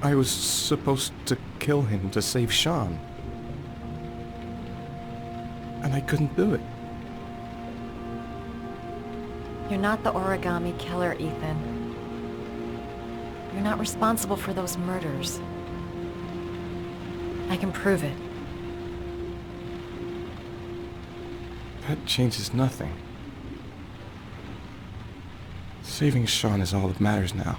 I was supposed to kill him to save Sean. And I couldn't do it. You're not the origami killer, Ethan. You're not responsible for those murders. I can prove it. That changes nothing. Saving Sean is all that matters now.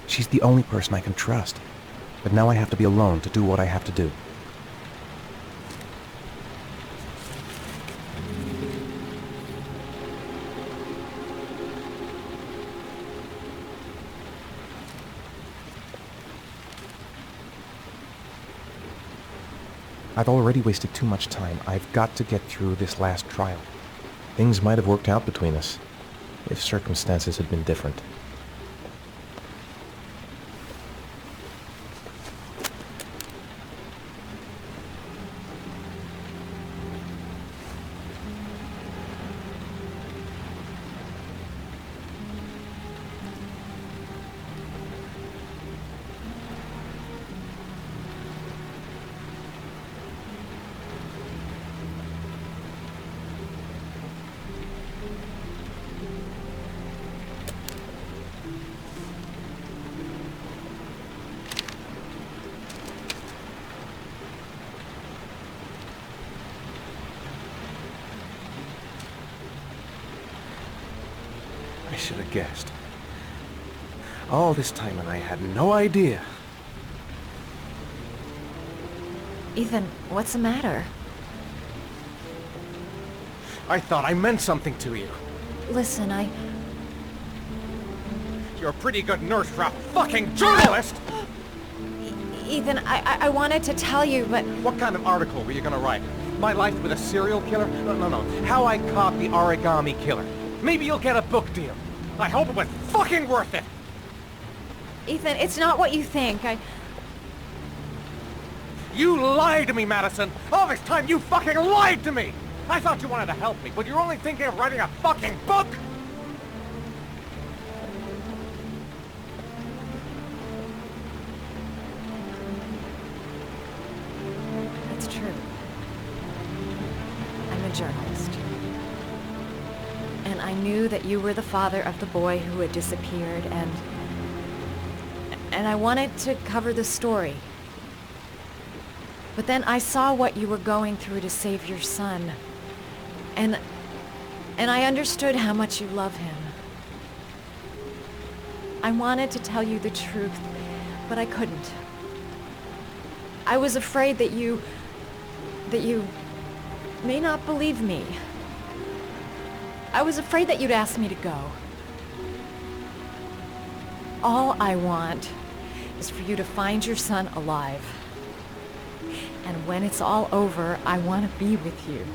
She's the only person I can trust. But now I have to be alone to do what I have to do. I've already wasted too much time. I've got to get through this last trial. Things might have worked out between us, if circumstances had been different. I should have guessed. All this time and I had no idea. Ethan, what's the matter? I thought I meant something to you. Listen, You're a pretty good nurse for a fucking journalist! Ethan, I wanted to tell you, but... What kind of article were you gonna write? My life with a serial killer? No. How I caught the origami killer. Maybe you'll get a book deal. I hope it was fucking worth it! Ethan, it's not what you think. You lied to me, Madison! All this time you fucking lied to me! I thought you wanted to help me, but you're only thinking of writing a fucking book! It's true. I'm a journalist. And I knew that you were the father of the boy who had disappeared, and I wanted to cover the story. But then I saw what you were going through to save your son. And I understood how much you love him. I wanted to tell you the truth, but I couldn't. I was afraid that you may not believe me. I was afraid that you'd ask me to go. All I want is for you to find your son alive. And when it's all over, I want to be with you.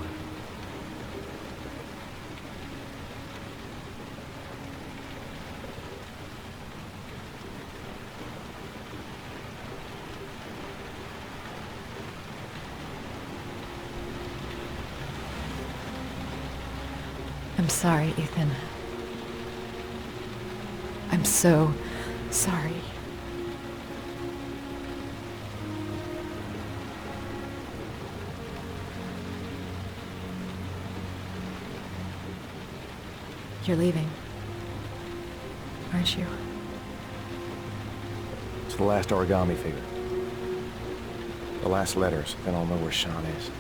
I'm sorry, Ethan. I'm so sorry. You're leaving, aren't you? It's the last origami figure. The last letters, then I'll know where Sean is.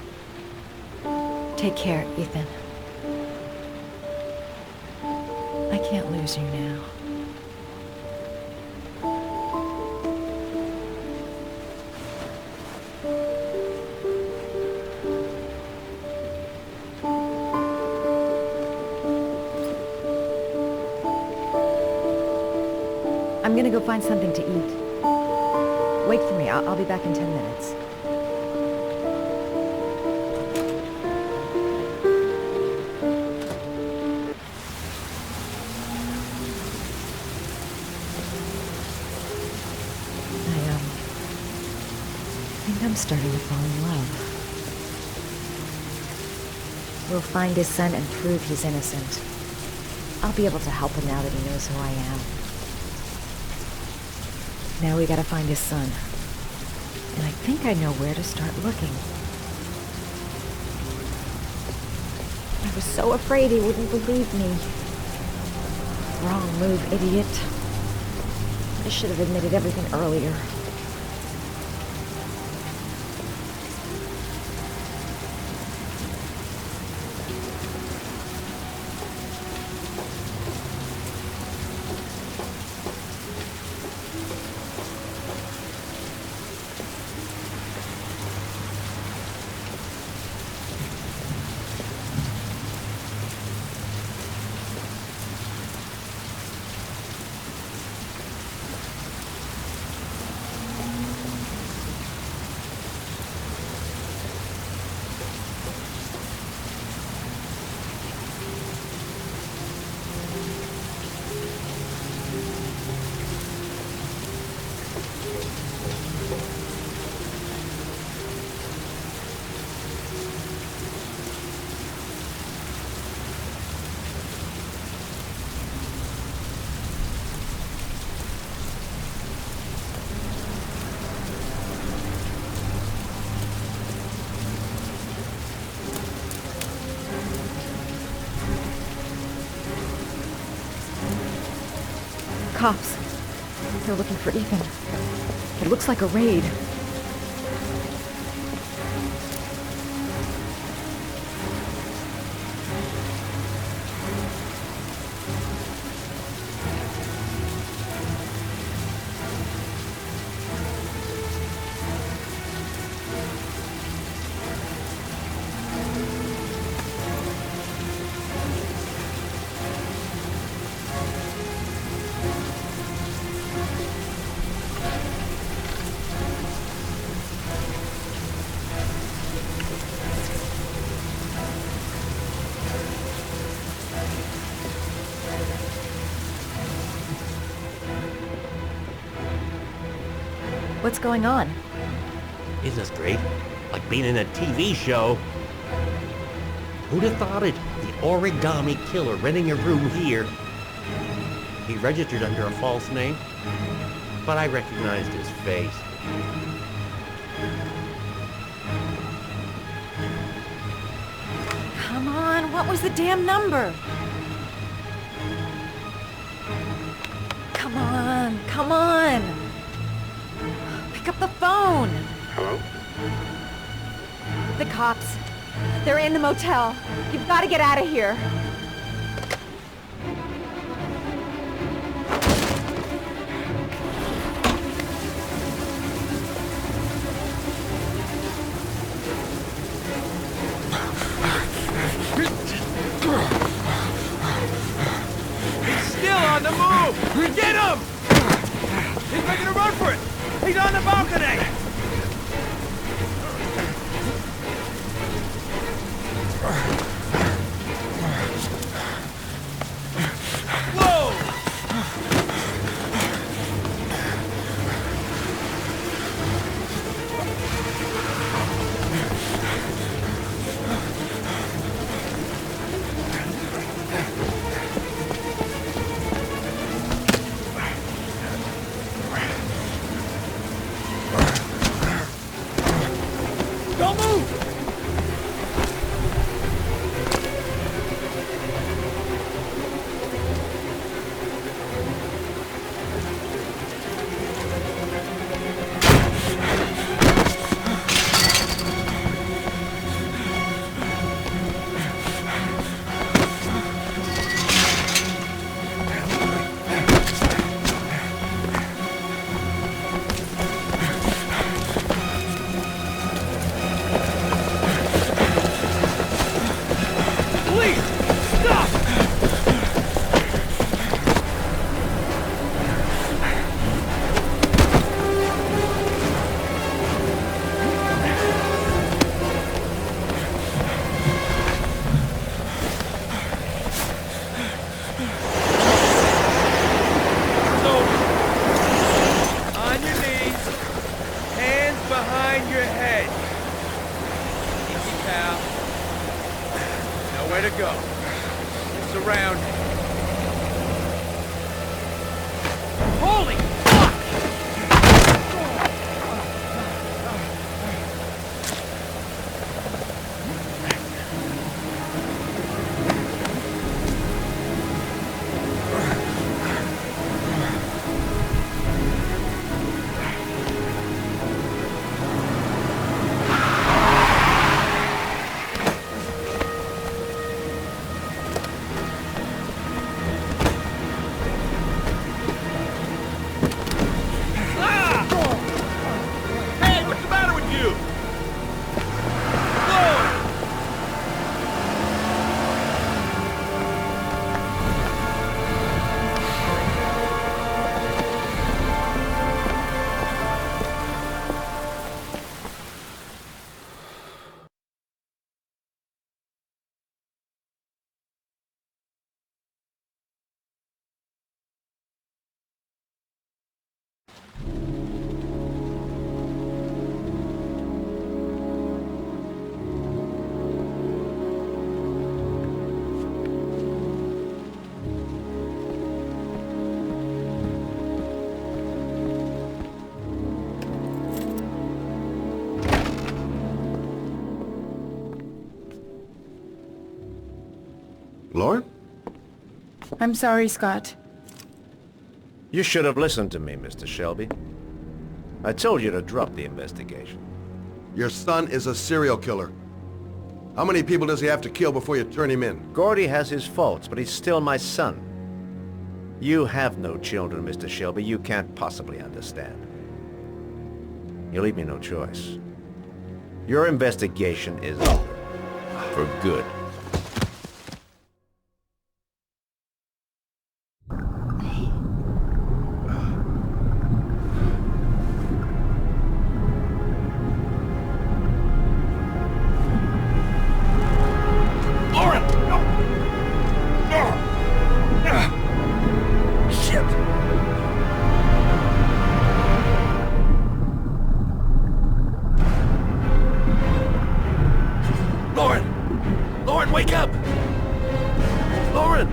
Take care, Ethan. I can't lose you now. I'm gonna go find something to eat. Wait for me. I'll be back in 10 minutes. I think I'm starting to fall in love. We'll find his son and prove he's innocent. I'll be able to help him now that he knows who I am. Now we gotta find his son. And I think I know where to start looking. I was so afraid he wouldn't believe me. Wrong move, idiot. I should have admitted everything earlier. cops. They're looking for Ethan. It looks like a raid. What's going on? Isn't this great? Like being in a TV show. Who'd have thought it? The origami killer renting a room here. He registered under a false name, but I recognized his face. Come on, what was the damn number? Come on, come on! Pick up the phone! Hello? The cops. They're in the motel. You've got to get out of here. He's still on the move! Get him! He's making a run for it! He's on the balcony! Whoa! Don't move! Please, stop! So, on your knees, hands behind your head. Easy, pal. Nowhere to go. Surrounded. Holy fuck! Hey, what's the matter with you? Whoa! Lauren? I'm sorry, Scott. You should have listened to me, Mr. Shelby. I told you to drop the investigation. Your son is a serial killer. How many people does he have to kill before you turn him in? Gordy has his faults, but he's still my son. You have no children, Mr. Shelby. You can't possibly understand. You leave me no choice. Your investigation is over. For good. Wake up! Lauren!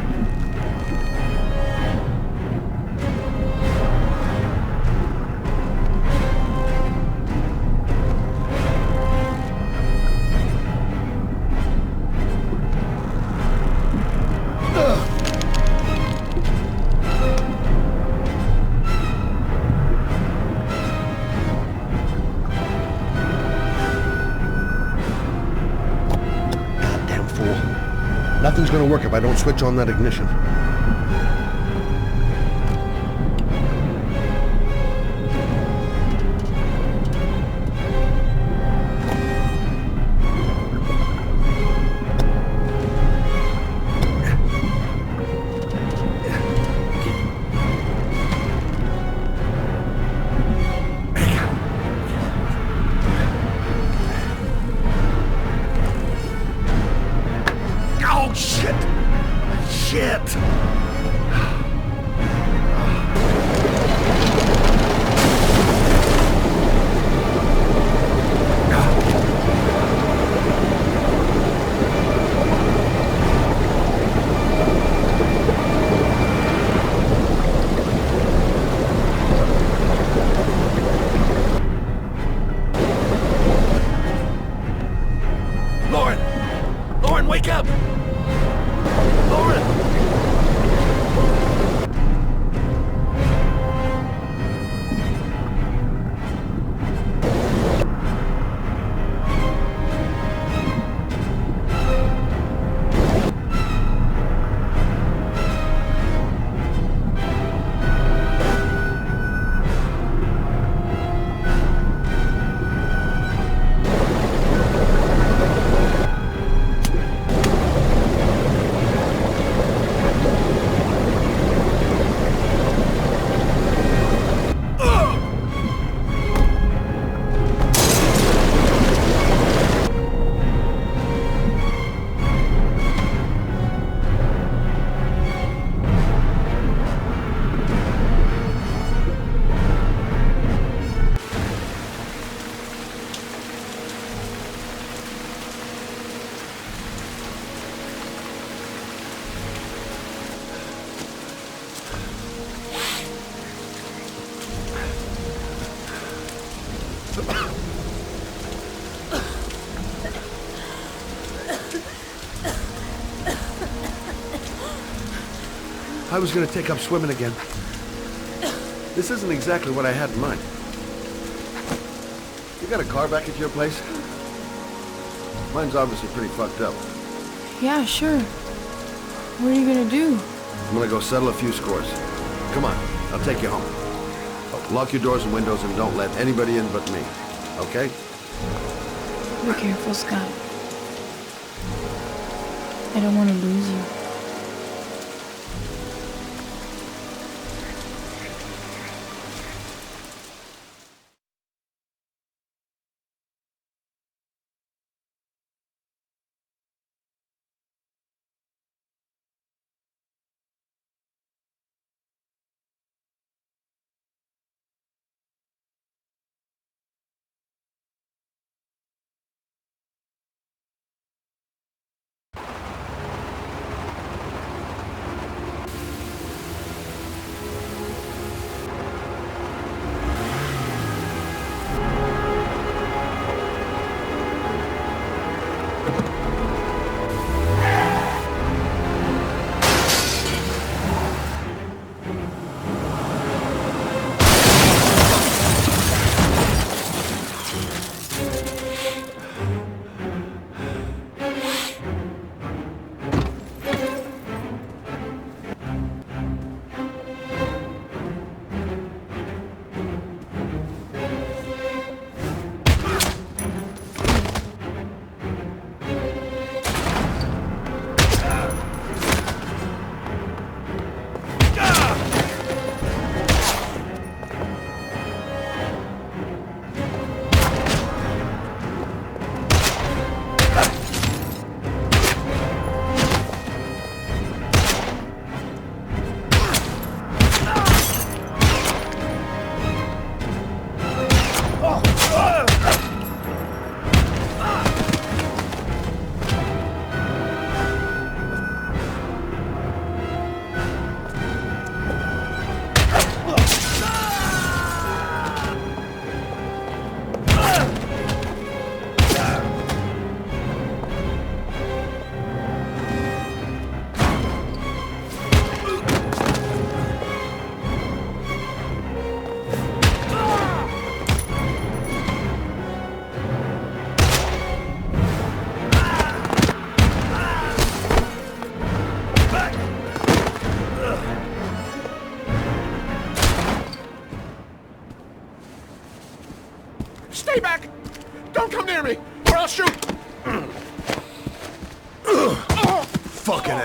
Nothing's gonna work if I don't switch on that ignition. Oh, shit! Shit! Lauren! Lauren, wake up! Lauren! I was gonna take up swimming again. This isn't exactly what I had in mind. You got a car back at your place? Mine's obviously pretty fucked up. Yeah, sure. What are you gonna do? I'm gonna go settle a few scores. Come on, I'll take you home. Lock your doors and windows and don't let anybody in but me. Okay? Be careful, Scott. I don't want to lose you.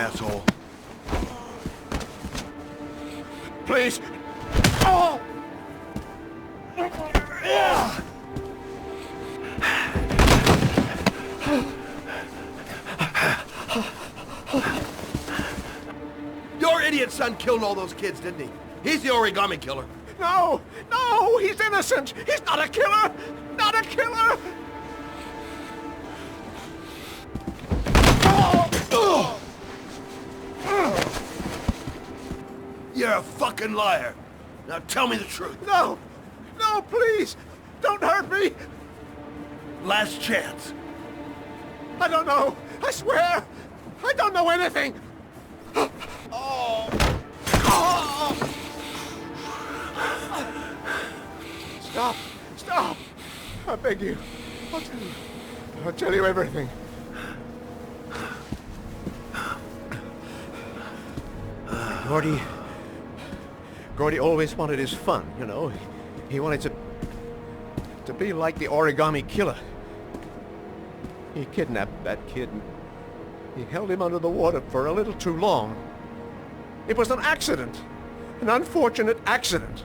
asshole. Please. Oh! Your idiot son killed all those kids, didn't he? He's the origami killer. No! No! He's innocent! He's not a killer! Not a killer! You're a fucking liar. Now tell me the truth. No! No, please! Don't hurt me! Last chance. I don't know! I swear! I don't know anything! Oh! Oh! Stop! Stop! I beg you. I'll tell you. I'll tell you everything. Gordy always wanted his fun, you know. He wanted to be like the origami killer. He kidnapped that kid and he held him under the water for a little too long. It was an accident. An unfortunate accident.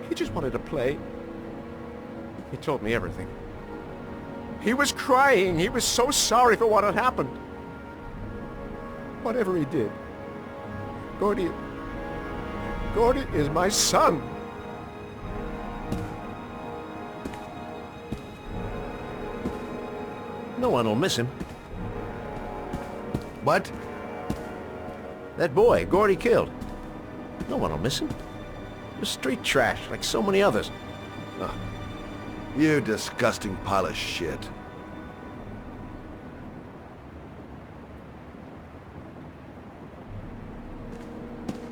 He just wanted to play. He told me everything. He was crying. He was so sorry for what had happened. Whatever he did, Gordy is my son. No one will miss him. What? That boy, Gordy killed. No one will miss him. He was street trash, like so many others. Oh, You disgusting pile of shit.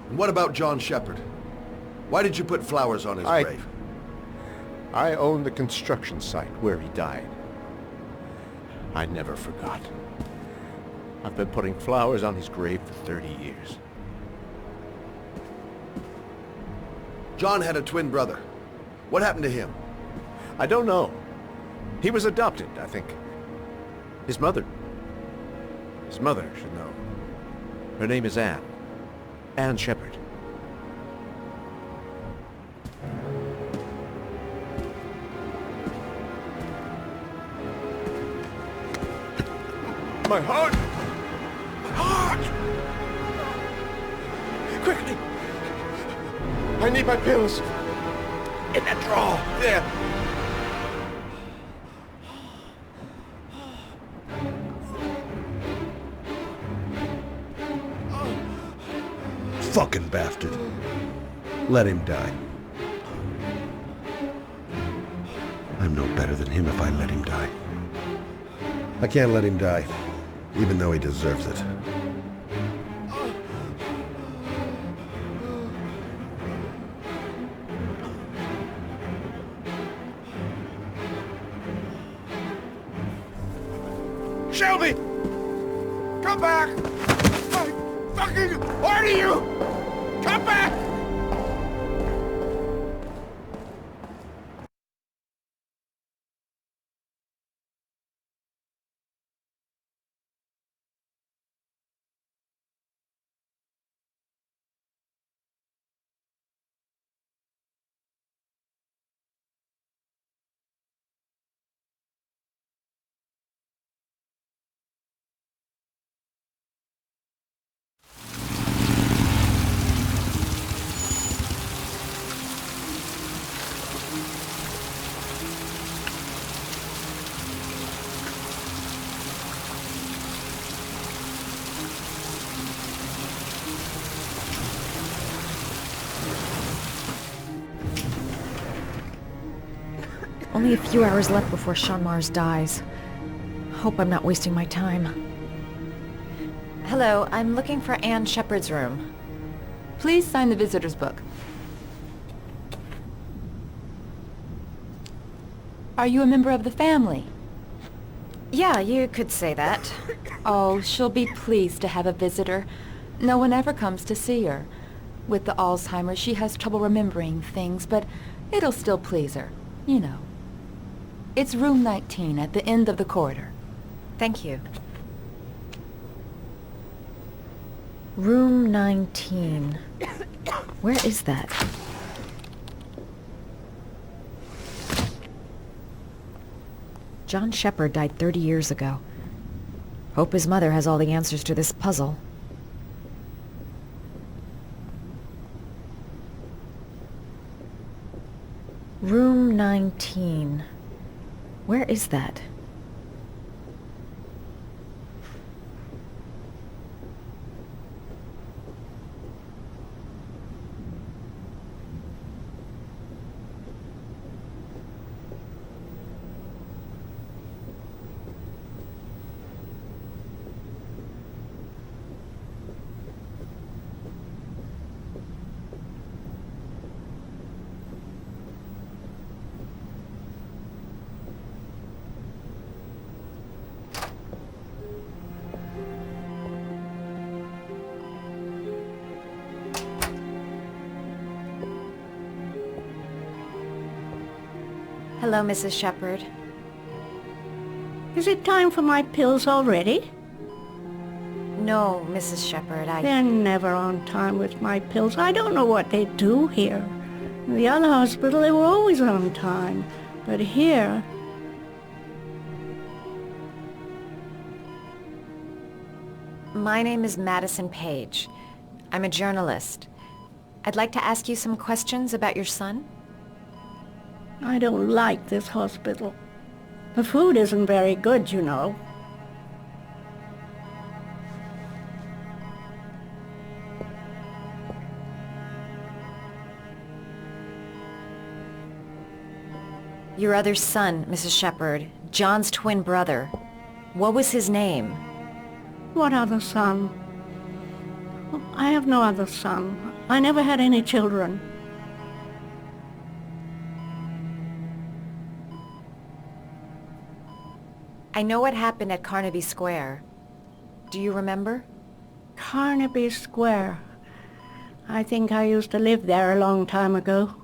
And what about John Shepard? Why did you put flowers on his grave? I own the construction site where he died. I never forgot. I've been putting flowers on his grave for 30 years. John had a twin brother. What happened to him? I don't know. He was adopted, I think. His mother should know. Her name is Anne. Anne Shepard. My heart! My heart! Quickly! I need my pills. In that drawer. There. Fucking bastard. Let him die. I'm no better than him if I let him die. I can't let him die, even though he deserves it. Shelby! Come back! I fucking order you! Come back! Only a few hours left before Sean Mars dies. Hope I'm not wasting my time. Hello, I'm looking for Anne Shepard's room. Please sign the visitor's book. Are you a member of the family? Yeah, you could say that. Oh, she'll be pleased to have a visitor. No one ever comes to see her. With the Alzheimer's, she has trouble remembering things, but it'll still please her, you know. It's room 19 at the end of the corridor. Thank you. Room 19. Where is that? John Shepard died 30 years ago. Hope his mother has all the answers to this puzzle. Room 19. Where is that? Hello, Mrs. Shepard. Is it time for my pills already? No, Mrs. Shepard, They're never on time with my pills. I don't know what they do here. In the other hospital, they were always on time. But here... My name is Madison Page. I'm a journalist. I'd like to ask you some questions about your son. I don't like this hospital. The food isn't very good, you know. Your other son, Mrs. Shepard, John's twin brother. What was his name? What other son? I have no other son. I never had any children. I know what happened at Carnaby Square. Do you remember? Carnaby Square. I think I used to live there a long time ago.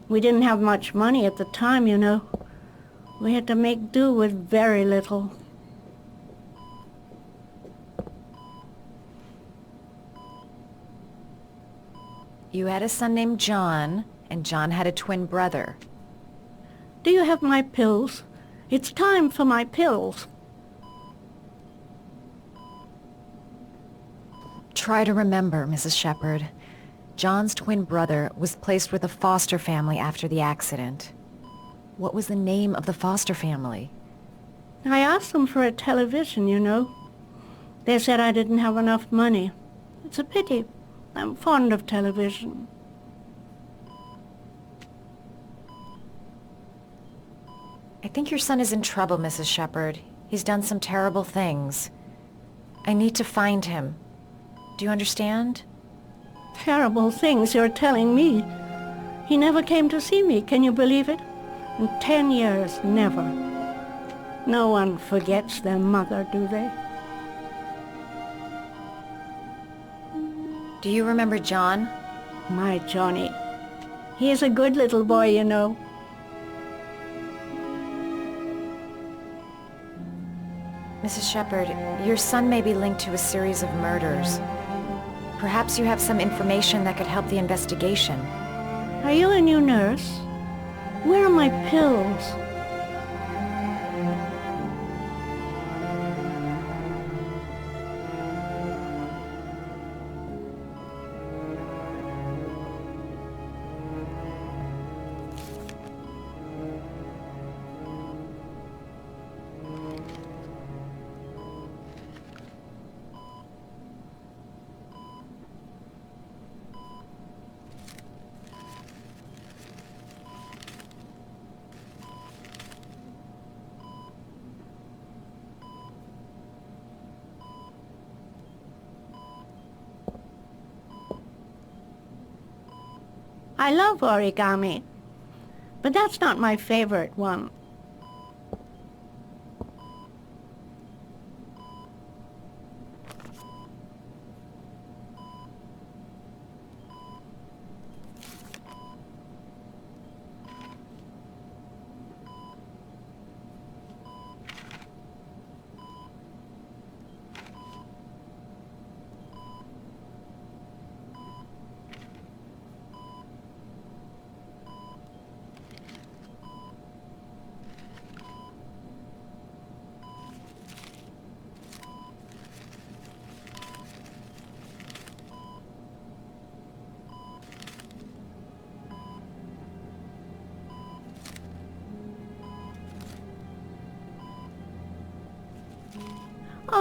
We didn't have much money at the time, you know. We had to make do with very little. You had a son named John, and John had a twin brother. Do you have my pills? It's time for my pills. Try to remember, Mrs. Shepard. John's twin brother was placed with a foster family after the accident. What was the name of the foster family? I asked them for a television, you know. They said I didn't have enough money. It's a pity. I'm fond of television. I think your son is in trouble, Mrs. Shepard. He's done some terrible things. I need to find him. Do you understand? Terrible things you're telling me. He never came to see me, can you believe it? In 10 years, never. No one forgets their mother, do they? Do you remember John? My Johnny. He is a good little boy, you know. Mrs. Shepard, your son may be linked to a series of murders. Perhaps you have some information that could help the investigation. Are you a new nurse? Where are my pills? I love origami, but that's not my favorite one.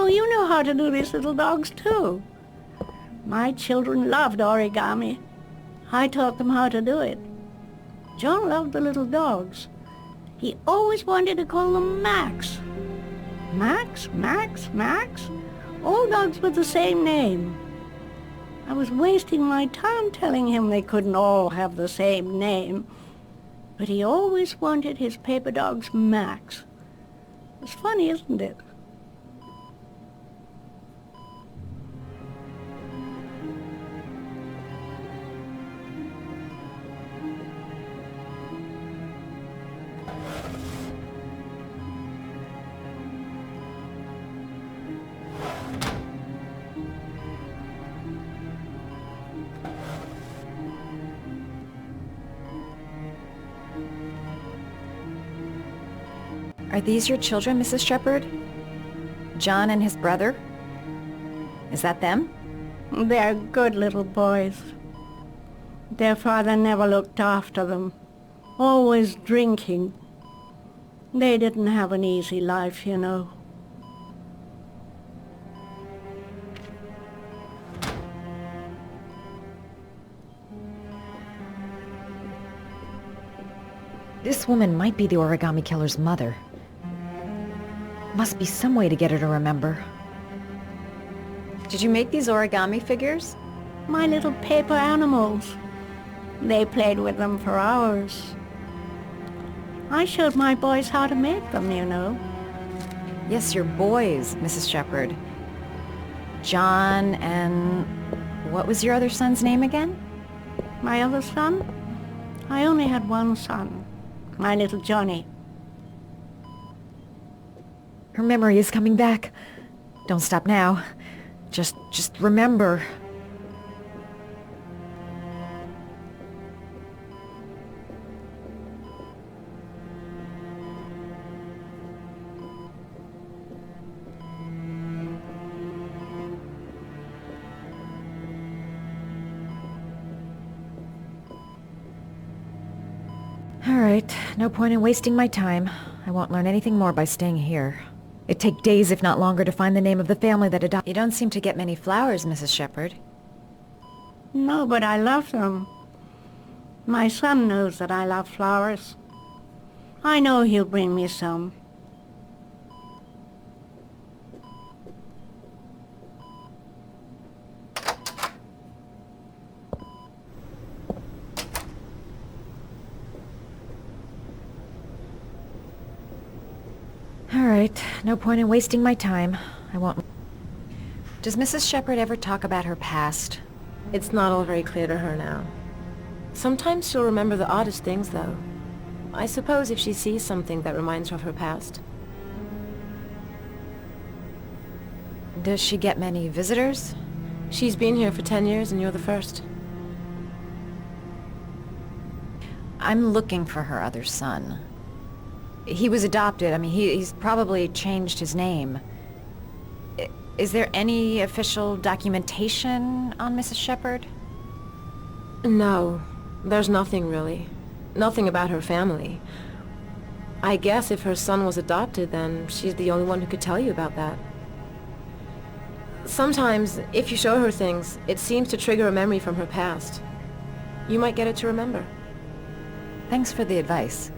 Oh, you know how to do these little dogs too. My children loved origami. I taught them how to do it. John loved the little dogs. He always wanted to call them Max. Max, Max, Max. All dogs with the same name. I was wasting my time telling him they couldn't all have the same name. But he always wanted his paper dogs Max. It's funny, isn't it? Are these your children, Mrs. Shepherd? John and his brother? Is that them? They're good little boys. Their father never looked after them. Always drinking. They didn't have an easy life, you know. This woman might be the origami killer's mother. Must be some way to get her to remember. Did you make these origami figures? My little paper animals. They played with them for hours. I showed my boys how to make them, you know. Yes, your boys, Mrs. Shepherd. John and... what was your other son's name again? My other son? I only had one son. My little Johnny. Her memory is coming back. Don't stop now. Just remember. All right, no point in wasting my time. I won't learn anything more by staying here. It'd take days, if not longer, to find the name of the family that adopted... You don't seem to get many flowers, Mrs. Shepherd. No, but I love them. My son knows that I love flowers. I know he'll bring me some. All right, no point in wasting my time. I won't... Does Mrs. Shepherd ever talk about her past? It's not all very clear to her now. Sometimes she'll remember the oddest things, though. I suppose if she sees something that reminds her of her past. Does she get many visitors? She's been here for 10 years and you're the first. I'm looking for her other son. He was adopted. I mean, he's probably changed his name. Is there any official documentation on Mrs. Shepherd? No, there's nothing really. Nothing about her family. I guess if her son was adopted, then she's the only one who could tell you about that. Sometimes, if you show her things, it seems to trigger a memory from her past. You might get it to remember. Thanks for the advice.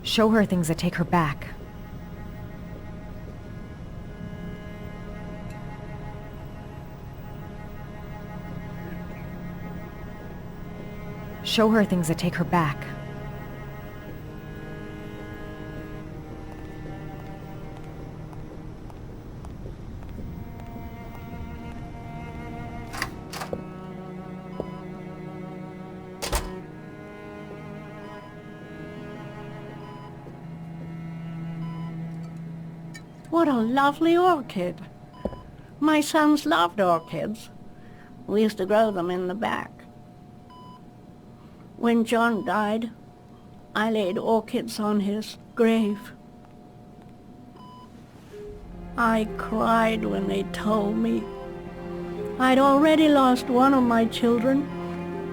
Show her things that take her back. Show her things that take her back. What a lovely orchid. My sons loved orchids. We used to grow them in the back. When John died, I laid orchids on his grave. I cried when they told me. I'd already lost one of my children,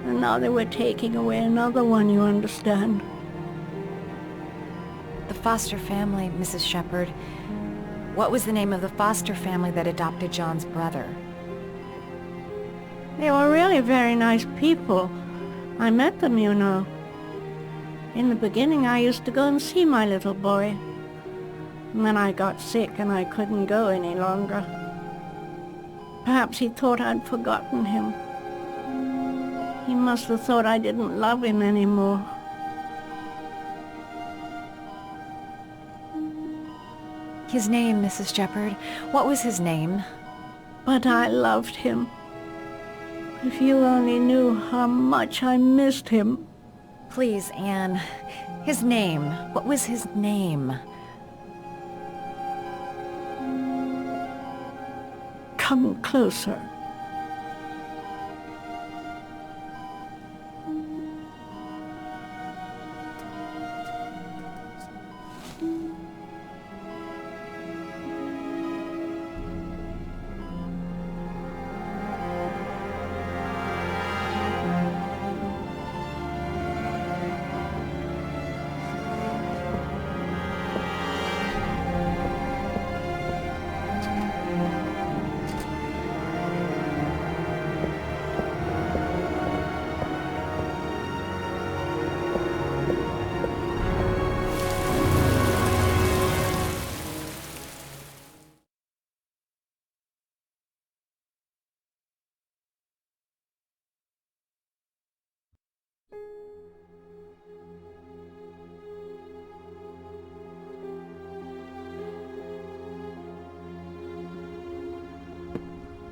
and now they were taking away another one, you understand. The foster family, Mrs. Shepherd. What was the name of the foster family that adopted John's brother? They were really very nice people. I met them, you know. In the beginning, I used to go and see my little boy. And then I got sick and I couldn't go any longer. Perhaps he thought I'd forgotten him. He must have thought I didn't love him anymore. His name, Mrs. Shepherd. What was his name? But I loved him. If you only knew how much I missed him. Please, Anne. His name. What was his name? Come closer.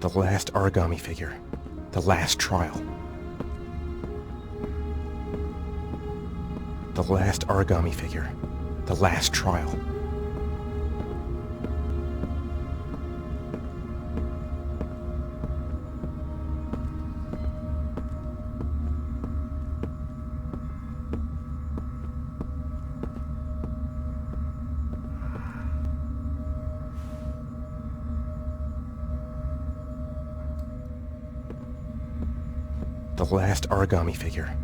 The last origami figure. The last trial. The last origami figure. The last trial. The last origami figure.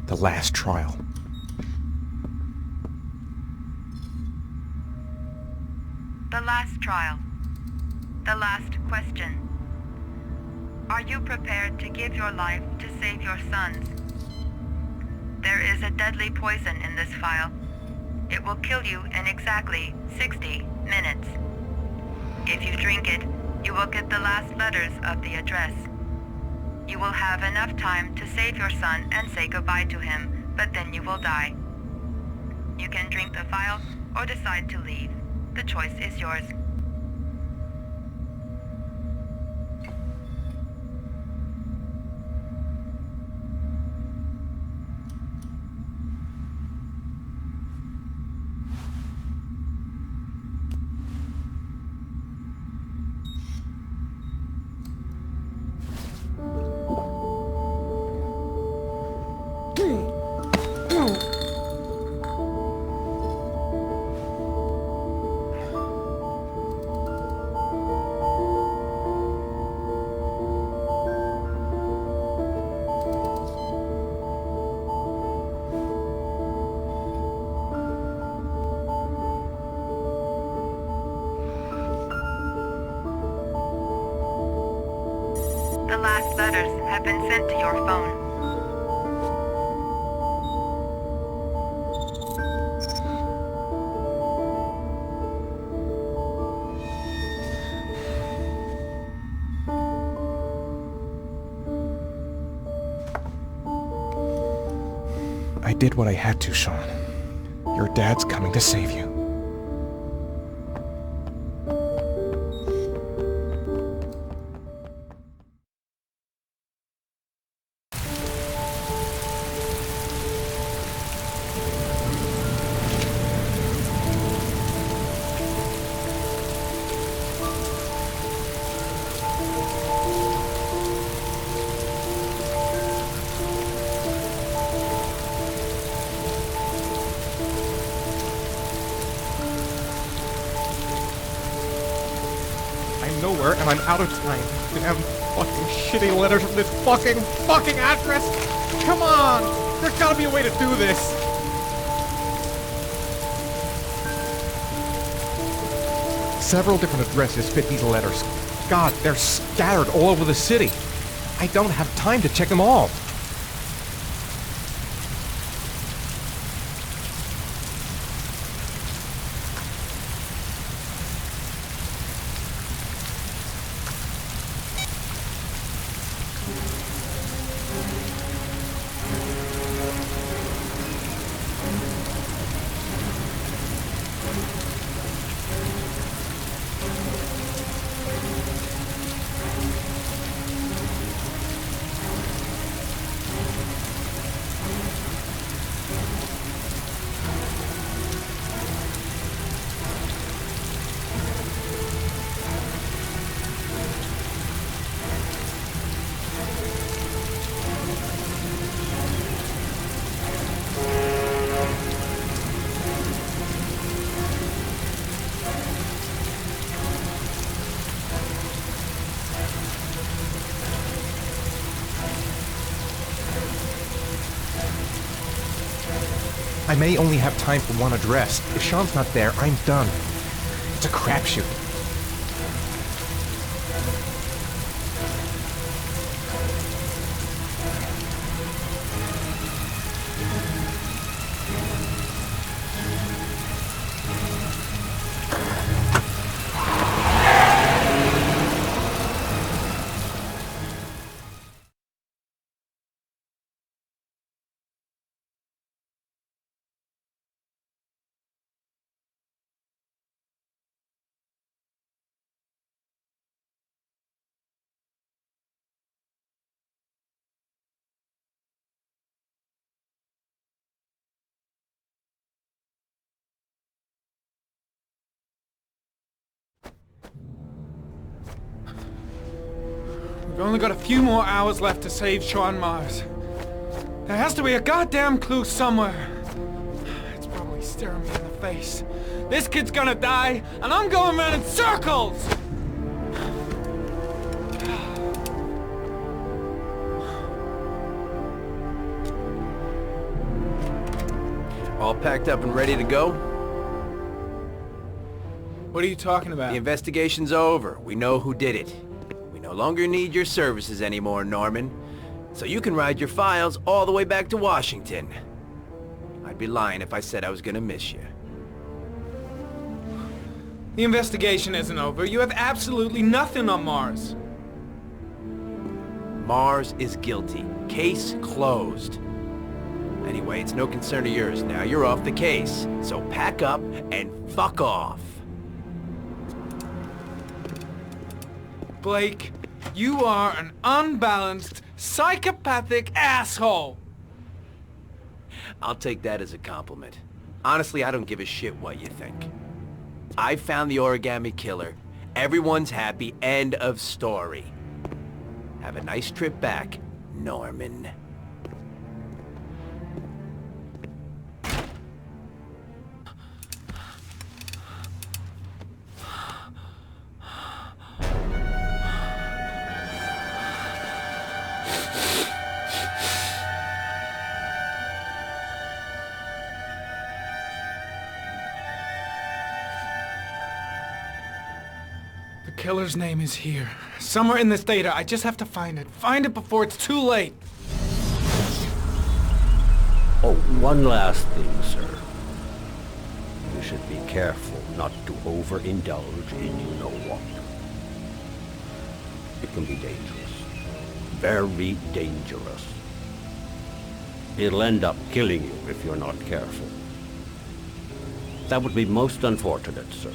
The last trial. The last trial. The last question. Are you prepared to give your life to save your sons? There is a deadly poison in this file. It will kill you in exactly 60 minutes. If you drink it, you will get the last letters of the address. You will have enough time to save your son and say goodbye to him, but then you will die. You can drink the file or decide to leave. The choice is yours. The last letters have been sent to your phone. I did what I had to, Sean. Your dad's coming to save you. I'm nowhere and I'm out of time. Damn fucking shitty letters from this fucking address! Come on! There's gotta be a way to do this! Several different addresses fit these letters. God, they're scattered all over the city. I don't have time to check them all. I may only have time for one address. If Sean's not there, I'm done. It's a crapshoot. We've only got a few more hours left to save Sean Mars. There has to be a goddamn clue somewhere. It's probably staring me in the face. This kid's gonna die, and I'm going around in circles! All packed up and ready to go? What are you talking about? The investigation's over. We know who did it. We no longer need your services anymore, Norman. So you can ride your files all the way back to Washington. I'd be lying if I said I was gonna miss you. The investigation isn't over. You have absolutely nothing on Mars. Mars is guilty. Case closed. Anyway, it's no concern of yours now. You're off the case. So pack up and fuck off. Blake, you are an unbalanced, psychopathic asshole! I'll take that as a compliment. Honestly, I don't give a shit what you think. I found the origami killer. Everyone's happy. End of story. Have a nice trip back, Norman. The killer's name is here. Somewhere in this data. I just have to find it. Find it before it's too late. Oh, one last thing, sir. You should be careful not to overindulge in you-know-what. It can be dangerous. Very dangerous. It'll end up killing you if you're not careful. That would be most unfortunate, sir.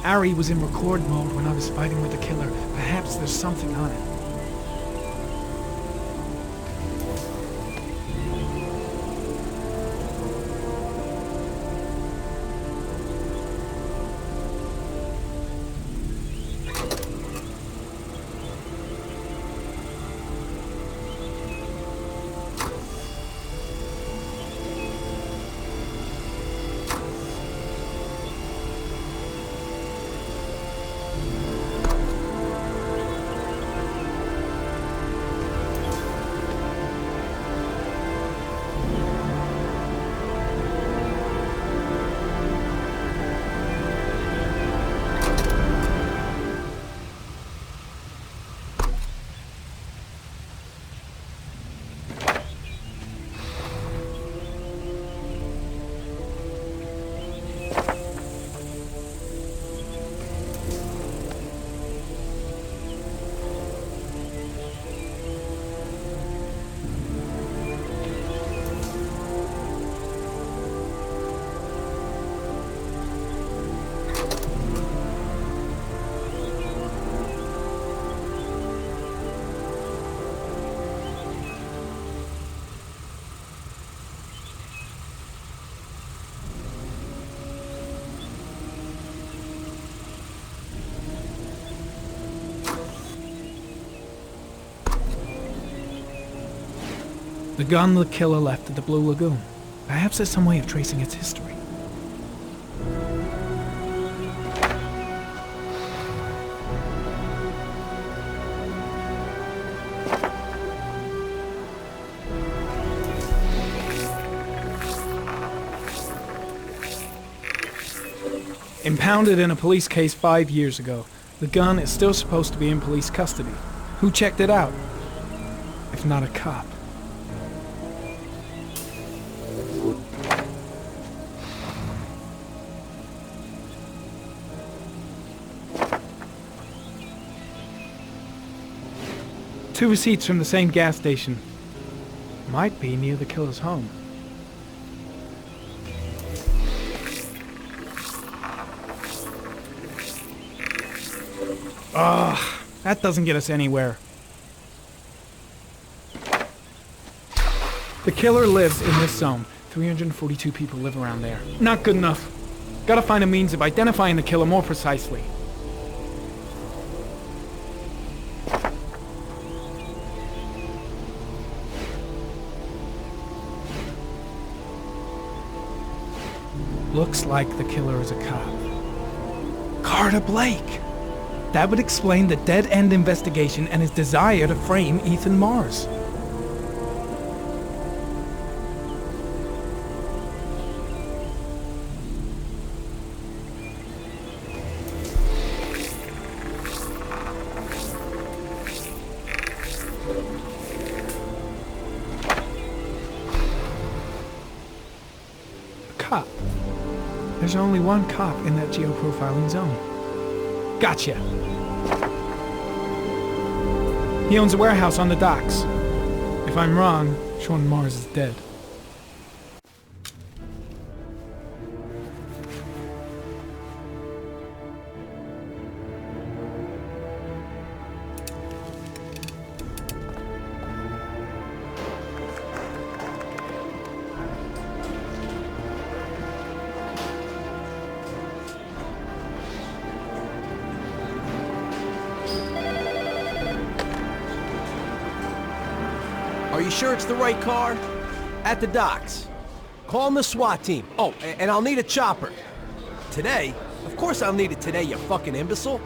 Harry was in record mode when I was fighting with the killer. Perhaps there's something on it. The gun the killer left at the Blue Lagoon. Perhaps there's some way of tracing its history. Impounded in a police case 5 years ago, the gun is still supposed to be in police custody. Who checked it out? If not a cop. Two receipts from the same gas station. Might be near the killer's home. Ugh, that doesn't get us anywhere. The killer lives in this zone. 342 people live around there. Not good enough. Gotta find a means of identifying the killer more precisely. Looks like the killer is a cop. Carter Blake! That would explain the dead-end investigation and his desire to frame Ethan Mars. A cop. There's only one cop in that geoprofiling zone. Gotcha. He owns a warehouse on the docks. If I'm wrong, Sean Mars is dead. Are you sure it's the right car? At the docks. Call the SWAT team. Oh, and I'll need a chopper. Today? Of course I'll need it today, you fucking imbecile.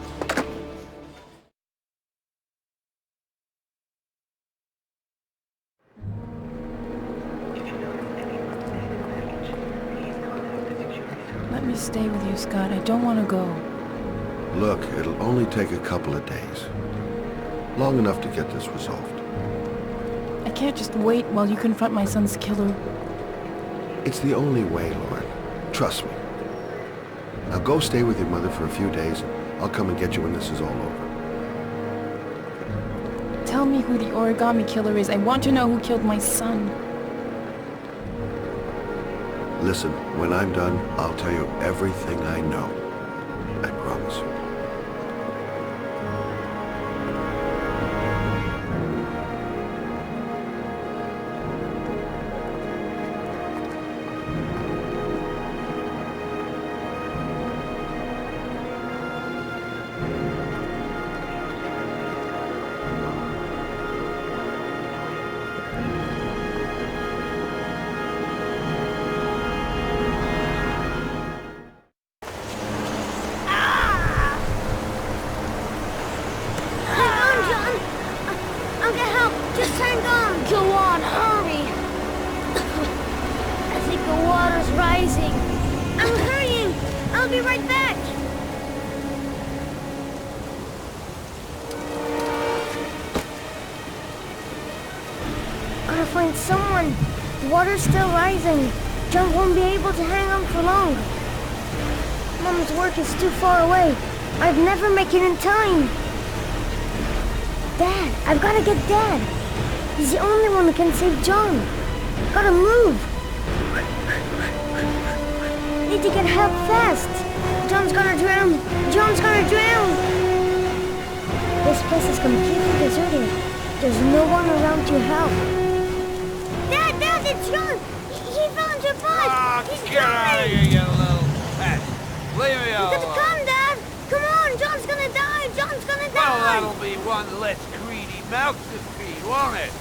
Let me stay with you, Scott. I don't want to go. Look, it'll only take a couple of days. Long enough to get this resolved. I can't just wait while you confront my son's killer. It's the only way, Lauren. Trust me. Now go stay with your mother for a few days. I'll come and get you when this is all over. Tell me who the origami killer is. I want to know who killed my son. Listen, when I'm done, I'll tell you everything I know. I promise. I'll be right back! Gotta find someone. The water's still rising. John won't be able to hang on for long. Mom's work is too far away. I'd never make it in time. Dad, I've gotta get Dad. He's the only one who can save John. Gotta move. Need to get help fast. John's gonna drown. John's gonna drown. This place is completely deserted. There's no one around to help. Dad, it's John. He fell into a pot. He's get out of here, you little pet. Leave me alone. You gotta come, Dad. Come on, John's gonna die. John's gonna die. Well, that'll be one less greedy mouth to feed, won't it?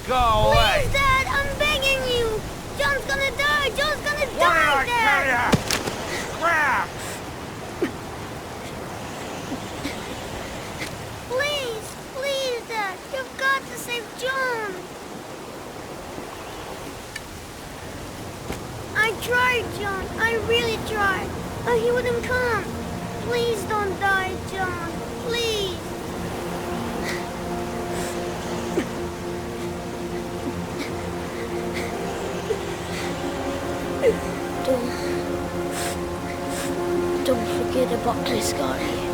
Go away! Please, Dad, I'm begging you! John's gonna die! John's gonna What die, did I Dad! tell ya? Crap! Please, Dad, you've got to save John! I tried, John. I really tried. But he wouldn't come. Please don't die, John. Please. Don't forget about this, Scotty.